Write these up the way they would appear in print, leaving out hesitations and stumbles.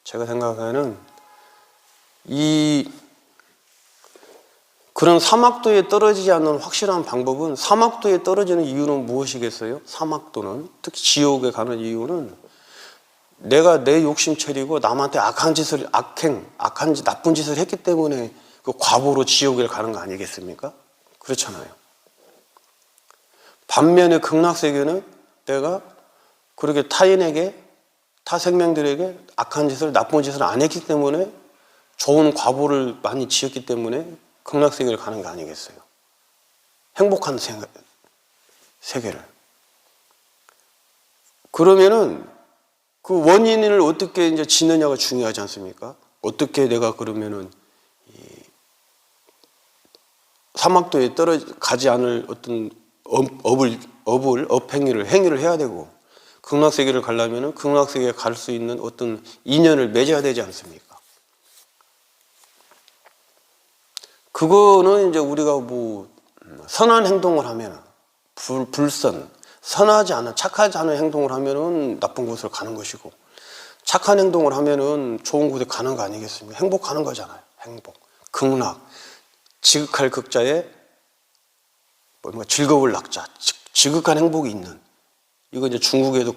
제가 생각하는 그런 사막도에 떨어지지 않는 확실한 방법은, 사막도에 떨어지는 이유는 무엇이겠어요? 사막도는, 특히 지옥에 가는 이유는 내가 내 욕심 차리고 남한테 악한 나쁜 짓을 했기 때문에 그 과보로 지옥에 가는 거 아니겠습니까? 그렇잖아요. 반면에 극락세계는 내가 그렇게 타 생명들에게 악한 짓을, 나쁜 짓을 안 했기 때문에, 좋은 과보를 많이 지었기 때문에 극락세계를 가는 거 아니겠어요? 행복한 세계를. 그러면은 그 원인을 어떻게 이제 짓느냐가 중요하지 않습니까? 어떻게 내가 그러면은 사막도에 가지 않을 어떤 행위를 해야 되고, 극락세계를 가려면은 극락세계에 갈 수 있는 어떤 인연을 맺어야 되지 않습니까? 그거는 이제 우리가 선한 행동을 하면, 선하지 않은, 착하지 않은 행동을 하면은 나쁜 곳을 가는 것이고, 착한 행동을 하면은 좋은 곳에 가는 거 아니겠습니까? 행복하는 거잖아요. 행복. 극락. 지극할 극자에 즐거울 낙자. 지극한 행복이 있는. 이거 이제 중국에도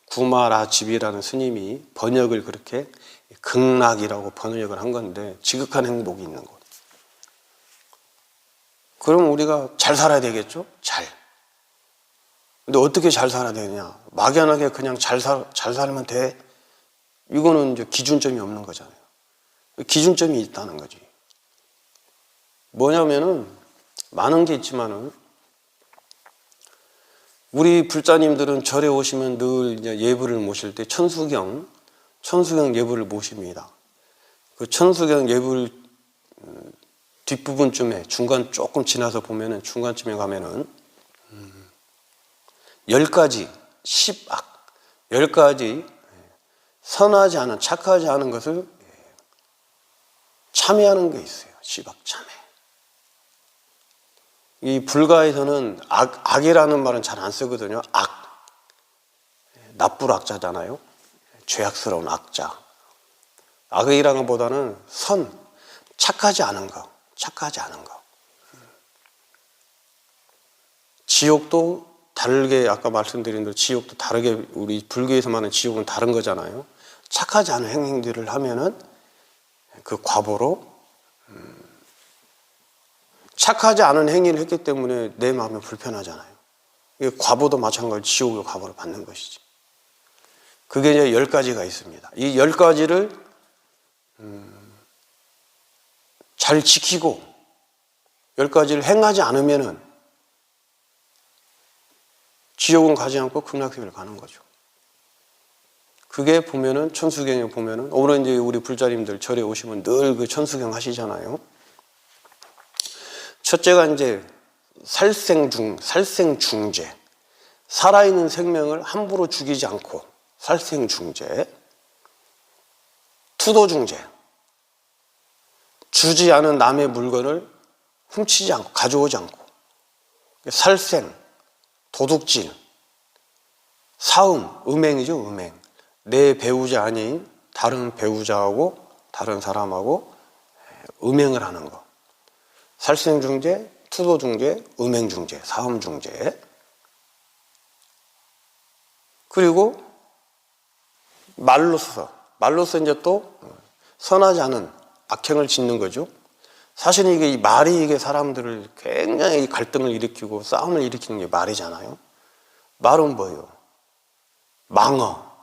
구마라집이라는 스님이 번역을 그렇게 극락이라고 번역을 한 건데, 지극한 행복이 있는 곳. 그럼 우리가 잘 살아야 되겠죠? 근데 어떻게 잘 살아야 되느냐? 막연하게 그냥 잘 살면 돼? 이거는 이제 기준점이 없는 거잖아요. 기준점이 있다는 거지. 뭐냐면은, 많은 게 있지만은, 우리 불자님들은 절에 오시면 늘 이제 예불을 모실 때 천수경 예불을 모십니다. 그 천수경 예불 뒷부분쯤에, 중간 조금 지나서 보면은, 중간쯤에 가면은 10가지 10가지 선하지 않은, 착하지 않은 것을 참여하는 게 있어요. 10악 참여. 이 불가에서는 악이라는 말은 잘 안 쓰거든요. 나쁠 악자잖아요. 죄악스러운 악자. 악이라는 것보다는 착하지 않은 거. 지옥도 다르게, 아까 말씀드린 대로 지옥도 다르게, 우리 불교에서 말하는 지옥은 다른 거잖아요. 착하지 않은 행위들을 하면은 그 과보로, 착하지 않은 행위를 했기 때문에 내 마음이 불편하잖아요. 이게 과보도 마찬가지로 지옥의 과보를 받는 것이지. 그게 이제 10가지가 있습니다. 이 10가지를 잘 지키고 10가지를 행하지 않으면은 지옥은 가지 않고 극락세계를 가는 거죠. 그게 보면은, 천수경에 보면은, 오늘 이제 우리 불자님들 절에 오시면 늘 그 천수경 하시잖아요. 첫째가 이제 살생중재. 살아있는 생명을 함부로 죽이지 않고, 살생중재. 투도중재. 주지 않은 남의 물건을 훔치지 않고, 가져오지 않고. 살생, 도둑질, 사음, 음행이죠, 음행. 내 배우자 아닌 다른 배우자하고, 다른 사람하고 음행을 하는 거. 살생중재, 투도중재, 음행중재, 사음중재. 그리고 말로서 이제 또 선하지 않은 악행을 짓는 거죠. 사실은 이 말이 사람들을 굉장히 갈등을 일으키고 싸움을 일으키는 게 말이잖아요. 말은 뭐예요?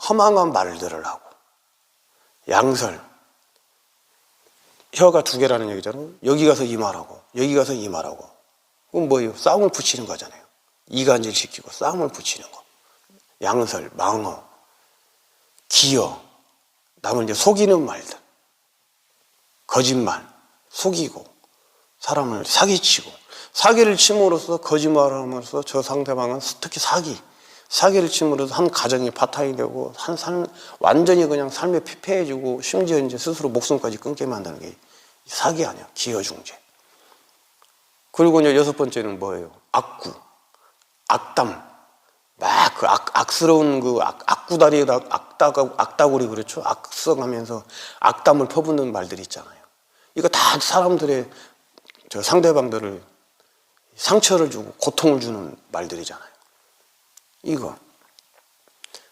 허망한 말들을 하고, 양설, 혀가 2개라는 얘기잖아요. 여기 가서 이 말하고, 여기 가서 이 말하고. 그건 뭐예요? 싸움을 붙이는 거잖아요. 이간질 시키고 싸움을 붙이는 거. 양설, 기여, 남을 이제 속이는 말들, 거짓말, 속이고, 사람을 사기치고, 사기를 침으로써, 거짓말을 함으로써 저 상대방은, 특히 사기를 침으로써 한 가정이 파탄이 되고, 완전히 그냥 삶에 피폐해지고, 심지어 이제 스스로 목숨까지 끊게 만드는 게 사기 아니야. 기여중재. 그리고 이제 6번째는 뭐예요? 악구, 악담. 막 그 악스러운 그 악구다리에다 악다구리 그렇죠? 악성하면서 악담을 퍼붓는 말들이 있잖아요. 이거 다 사람들의 저 상대방들을 상처를 주고 고통을 주는 말들이잖아요. 이거.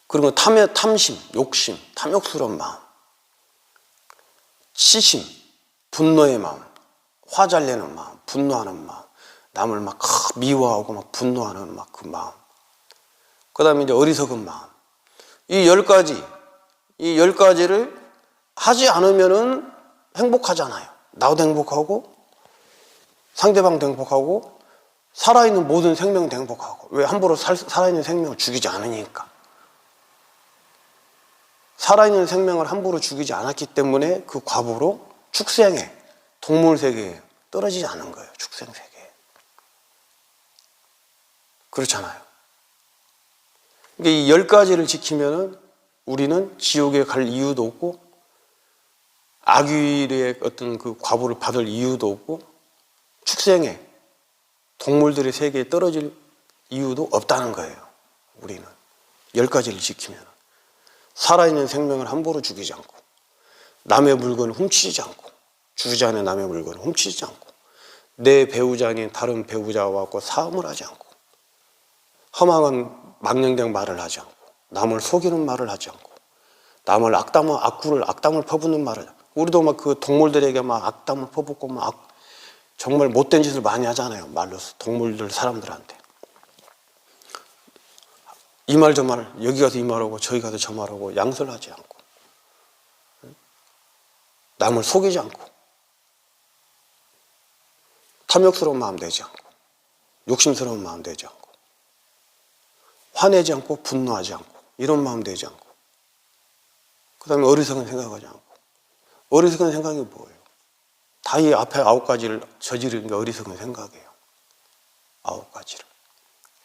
그리고 탐심, 욕심, 탐욕스러운 마음, 시심, 분노의 마음, 화잘 내는 마음, 분노하는 마음, 남을 막 미워하고 막 분노하는 막 그 마음. 그 다음에 이제 어리석은 마음. 이 10가지를 하지 않으면은 행복하잖아요. 나도 행복하고, 상대방도 행복하고, 살아있는 모든 생명도 행복하고. 왜? 함부로 살아있는 생명을 죽이지 않으니까. 살아있는 생명을 함부로 죽이지 않았기 때문에 그 과보로 축생에, 동물 세계에 떨어지지 않은 거예요. 축생 세계에. 그렇잖아요. 이 10가지를 지키면은 우리는 지옥에 갈 이유도 없고, 악귀의 어떤 그 과보를 받을 이유도 없고, 축생에, 동물들의 세계에 떨어질 이유도 없다는 거예요. 우리는 10가지를 지키면 살아있는 생명을 함부로 죽이지 않고, 남의 물건을 훔치지 않고, 주지 않은 남의 물건을 훔치지 않고, 내 배우자 아닌 다른 배우자와 싸움을 하지 않고, 험한 망령된 말을 하지 않고, 남을 속이는 말을 하지 않고, 남을 악담을 퍼붓는 말을. 우리도 막 그 동물들에게 막 악담을 퍼붓고 막 정말 못된 짓을 많이 하잖아요. 말로서 동물들 사람들한테 이 말 저 말, 여기 가서 이 말하고 저기 가서 저 말하고 양설하지 않고, 남을 속이지 않고, 탐욕스러운 마음 내지 않고, 욕심스러운 마음 내지 않고, 화내지 않고, 분노하지 않고, 이런 마음 내지 않고, 그 다음에 어리석은 생각하지 않고. 어리석은 생각이 뭐예요? 다 이 앞에 9가지를 저지르는 게 어리석은 생각이에요. 9가지를.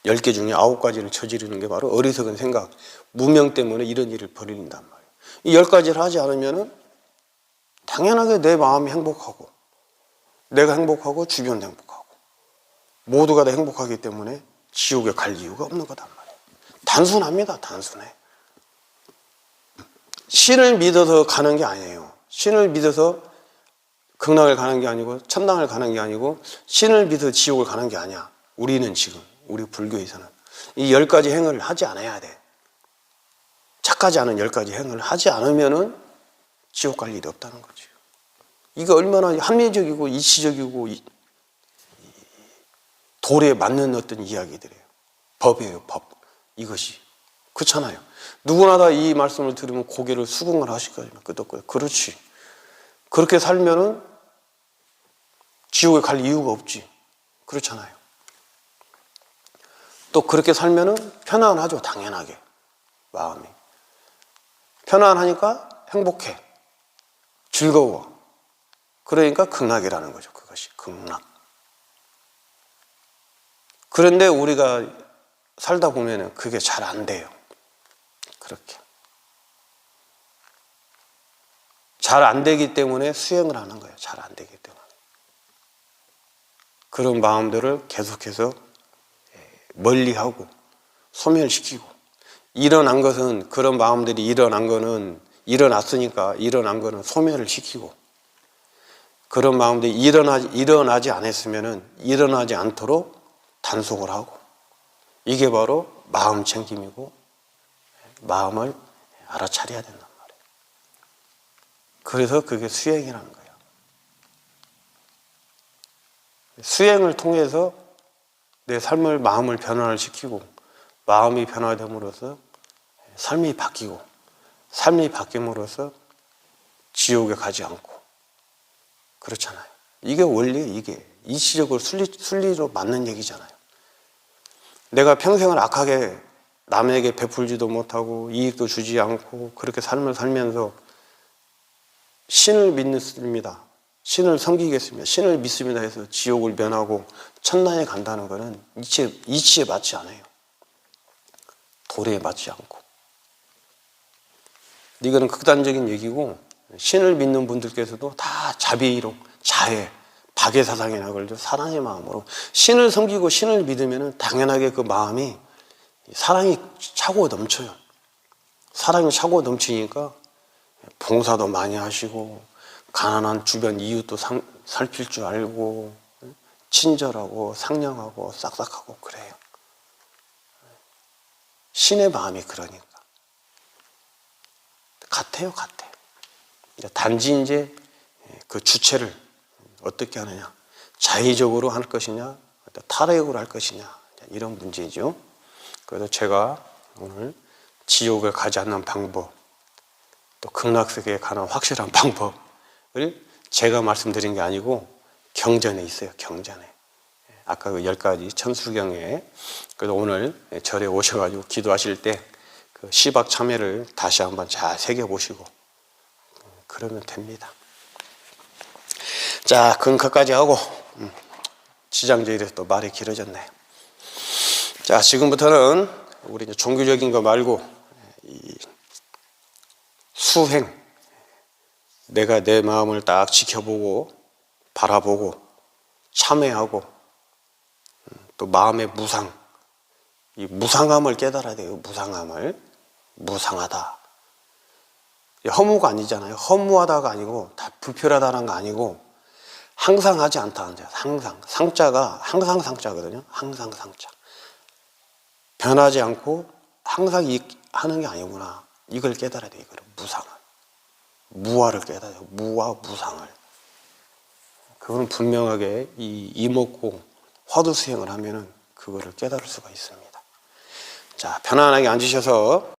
10개 중에 9가지를 저지르는 게 바로 어리석은 생각, 무명 때문에 이런 일을 벌인단 말이에요. 이 10가지를 하지 않으면은 당연하게 내 마음이 행복하고, 내가 행복하고, 주변도 행복하고, 모두가 다 행복하기 때문에 지옥에 갈 이유가 없는 거단 말이에요. 단순합니다. 단순해. 신을 믿어서 가는 게 아니에요. 신을 믿어서 극락을 가는 게 아니고, 천당을 가는 게 아니고, 신을 믿어서 지옥을 가는 게 아니야. 우리는 지금, 우리 불교에서는 이 10가지 행을 하지 않아야 돼. 착하지 않은 10가지 행을 하지 않으면은 지옥 갈 일이 없다는 거죠. 이게 얼마나 합리적이고 이치적이고 도리에 맞는 어떤 이야기들이에요. 법이에요, 법. 이것이. 그렇잖아요. 누구나 다 이 말씀을 들으면 고개를 수긍을 하실 거예요. 끄덕끄덕. 그렇지. 그렇게 살면은 지옥에 갈 이유가 없지. 그렇잖아요. 또 그렇게 살면은 편안하죠. 당연하게. 마음이. 편안하니까 행복해. 즐거워. 그러니까 극락이라는 거죠. 그것이 극락. 그런데 우리가 살다 보면은 그게 잘 안 돼요. 그렇게. 잘 안 되기 때문에 수행을 하는 거예요. 잘 안 되기 때문에. 그런 마음들을 계속해서 멀리하고 소멸시키고, 일어난 것은, 그런 마음들이 일어난 거는, 일어났으니까 일어난 거는 소멸을 시키고, 그런 마음들이 일어나지 않았으면은 일어나지 않도록 단속을 하고, 이게 바로 마음 챙김이고, 마음을 알아차려야 된단 말이에요. 그래서 그게 수행이라는 거예요. 수행을 통해서 내 삶을, 마음을 변화를 시키고, 마음이 변화됨으로써 삶이 바뀌고, 삶이 바뀜으로써 지옥에 가지 않고. 그렇잖아요. 이게 원리예요. 이게 이치적으로 순리로 맞는 얘기잖아요. 내가 평생을 악하게 남에게 베풀지도 못하고 이익도 주지 않고 그렇게 삶을 살면서 신을 믿습니다, 신을 섬기겠습니다, 신을 믿습니다 해서 지옥을 면하고 천당에 간다는 것은 이치에 맞지 않아요. 도리에 맞지 않고. 이거는 극단적인 얘기고, 신을 믿는 분들께서도 다 자비로, 자애, 박애사상이나 걸죠. 사랑의 마음으로 신을 섬기고 신을 믿으면 당연하게 그 마음이 사랑이 차고 넘쳐요. 사랑이 차고 넘치니까 봉사도 많이 하시고 가난한 주변 이웃도 살필 줄 알고 친절하고 상냥하고 싹싹하고 그래요. 신의 마음이 그러니까 같아요. 단지 이제 그 주체를 어떻게 하느냐, 자의적으로 할 것이냐 탈의적으로 할 것이냐 이런 문제죠. 그래서 제가 오늘 지옥을 가지 않는 방법, 또 극락세계에 가는 확실한 방법을 제가 말씀드린 게 아니고 경전에 있어요. 경전에. 아까 그 10가지 천수경에. 그래서 오늘 절에 오셔가지고 기도하실 때 그 시박 참회를 다시 한번 잘 새겨보시고 그러면 됩니다. 자, 근거까지 하고 지장제일에서 또 말이 길어졌네. 자, 지금부터는 우리 이제 종교적인 거 말고 이 수행, 내가 내 마음을 딱 지켜보고 바라보고 참회하고 또 마음의 무상, 이 무상함을 깨달아야 돼요. 무상함을. 무상하다. 허무가 아니잖아요. 허무하다가 아니고 다 불필요하다는 거 아니고 항상 하지 않다. 항상. 상자가 항상 상자거든요. 항상 상자. 변하지 않고 항상 하는 게 아니구나. 이걸 깨달아야 돼요. 이걸 무상을. 무아를 깨달아야 돼요. 무아 무상을. 그거는 분명하게 이 이목고 화두 수행을 하면은 그거를 깨달을 수가 있습니다. 자, 편안하게 앉으셔서